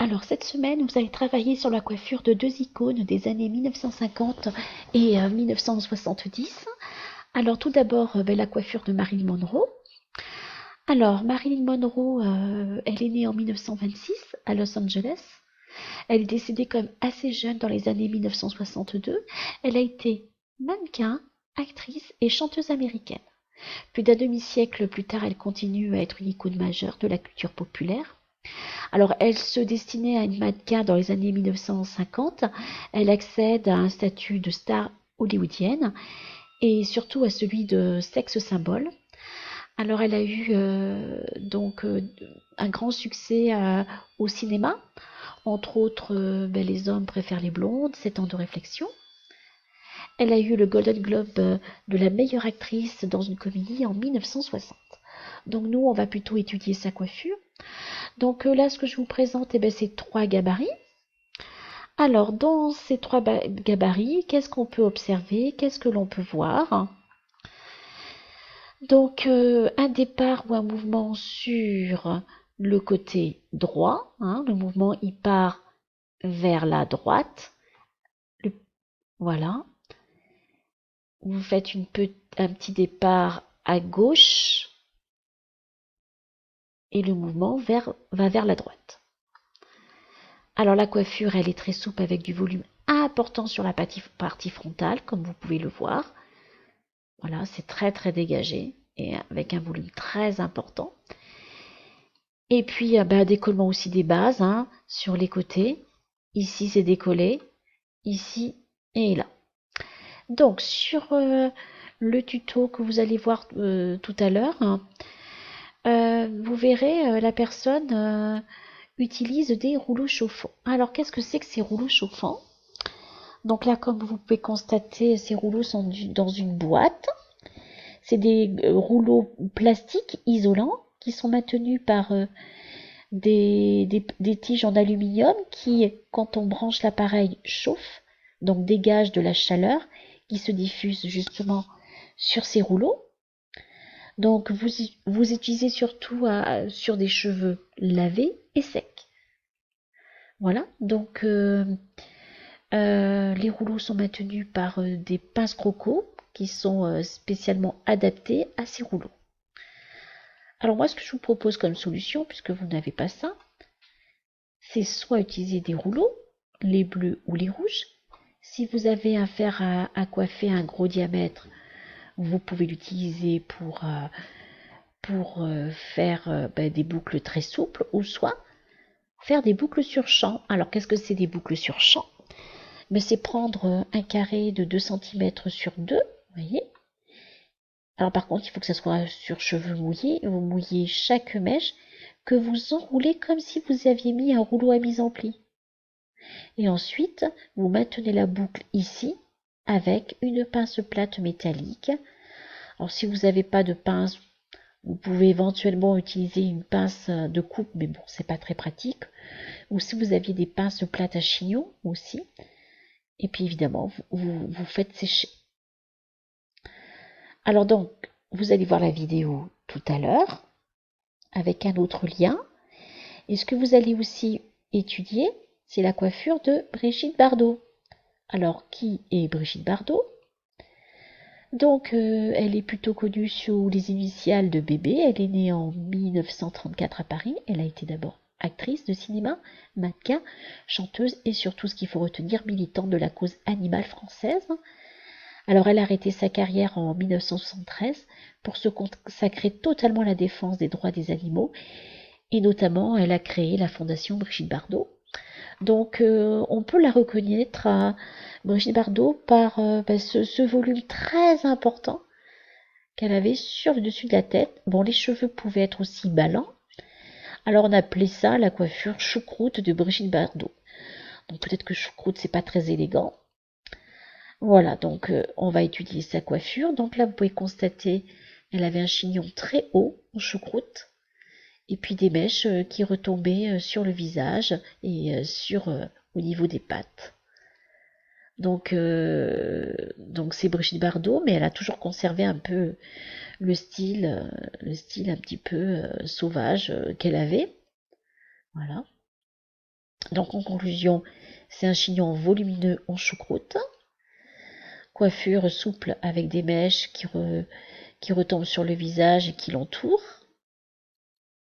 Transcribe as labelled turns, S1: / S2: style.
S1: Alors cette semaine, vous allez travailler sur la coiffure de deux icônes des années 1950 et 1970. Alors tout d'abord, la coiffure de Marilyn Monroe. Alors Marilyn Monroe, elle est née en 1926 à Los Angeles. Elle est décédée quand même assez jeune dans les années 1962. Elle a été mannequin, actrice et chanteuse américaine. Plus d'un demi-siècle plus tard, elle continue à être une icône majeure de la culture populaire. Alors, elle se destinait à une mannequin dans les années 1950. Elle accède à un statut de star hollywoodienne et surtout à celui de sexe symbole. Alors, elle a eu un grand succès au cinéma, entre autres Les hommes préfèrent les blondes, 7 ans de réflexion. Elle a eu le Golden Globe de la meilleure actrice dans une comédie en 1960. Donc nous, on va plutôt étudier sa coiffure. Donc là, ce que je vous présente, c'est trois gabarits. Alors, dans ces trois gabarits, qu'est-ce qu'on peut observer? Qu'est-ce que l'on peut voir? Donc, un départ ou un mouvement sur le côté droit. Le mouvement, il part vers la droite. Le- voilà. Vous faites un petit départ à gauche et le mouvement va vers la droite. Alors la coiffure, elle est très souple avec du volume important sur la partie frontale, comme vous pouvez le voir. Voilà, c'est très très dégagé et avec un volume très important. Et puis, décollement aussi des bases sur les côtés. Ici, c'est décollé, ici et là. Donc, sur le tuto que vous allez voir tout à l'heure, vous verrez la personne utilise des rouleaux chauffants. Alors, qu'est-ce que c'est que ces rouleaux chauffants? Donc là, comme vous pouvez constater, ces rouleaux sont dans une boîte. C'est des rouleaux plastiques isolants qui sont maintenus par des tiges en aluminium qui, quand on branche l'appareil, chauffent, donc dégagent de la chaleur qui se diffuse justement sur ces rouleaux. Donc vous utilisez surtout sur des cheveux lavés et secs. Voilà, donc les rouleaux sont maintenus par des pinces croco qui sont spécialement adaptées à ces rouleaux. Alors moi, ce que je vous propose comme solution, puisque vous n'avez pas ça, c'est soit utiliser des rouleaux, les bleus ou les rouges. Si vous avez un fer à coiffer un gros diamètre, vous pouvez l'utiliser pour faire des boucles très souples ou soit faire des boucles sur champ. Alors qu'est-ce que c'est des boucles sur champ? Mais c'est prendre un carré de 2 cm sur 2, vous voyez. Alors par contre, il faut que ça soit sur cheveux mouillés. Vous mouillez chaque mèche que vous enroulez comme si vous aviez mis un rouleau à mise en pli. Et ensuite, vous maintenez la boucle ici avec une pince plate métallique. Alors si vous n'avez pas de pince, vous pouvez éventuellement utiliser une pince de coupe, mais bon, c'est pas très pratique. Ou si vous aviez des pinces plates à chignon aussi. Et puis évidemment, vous faites sécher. Alors donc, vous allez voir la vidéo tout à l'heure avec un autre lien. Et ce que vous allez aussi étudier, c'est la coiffure de Brigitte Bardot. Alors, qui est Brigitte Bardot? Donc, elle est plutôt connue sous les initiales de Bébé. Elle est née en 1934 à Paris. Elle a été d'abord actrice de cinéma, mannequin, chanteuse et surtout, ce qu'il faut retenir, militante de la cause animale française. Alors, elle a arrêté sa carrière en 1973 pour se consacrer totalement à la défense des droits des animaux. Et notamment, elle a créé la fondation Brigitte Bardot. Donc, on peut la reconnaître à Brigitte Bardot par ce volume très important qu'elle avait sur le dessus de la tête. Bon, les cheveux pouvaient être aussi ballants. Alors, on appelait ça la coiffure choucroute de Brigitte Bardot. Donc, peut-être que choucroute, c'est pas très élégant. Voilà, donc on va étudier sa coiffure. Donc là, vous pouvez constater, elle avait un chignon très haut en choucroute. Et puis des mèches qui retombaient sur le visage et au niveau des pattes. Donc c'est Brigitte Bardot, mais elle a toujours conservé un peu le style un petit peu sauvage qu'elle avait. Voilà. Donc en conclusion, c'est un chignon volumineux en choucroute, coiffure souple avec des mèches qui retombent sur le visage et qui l'entourent.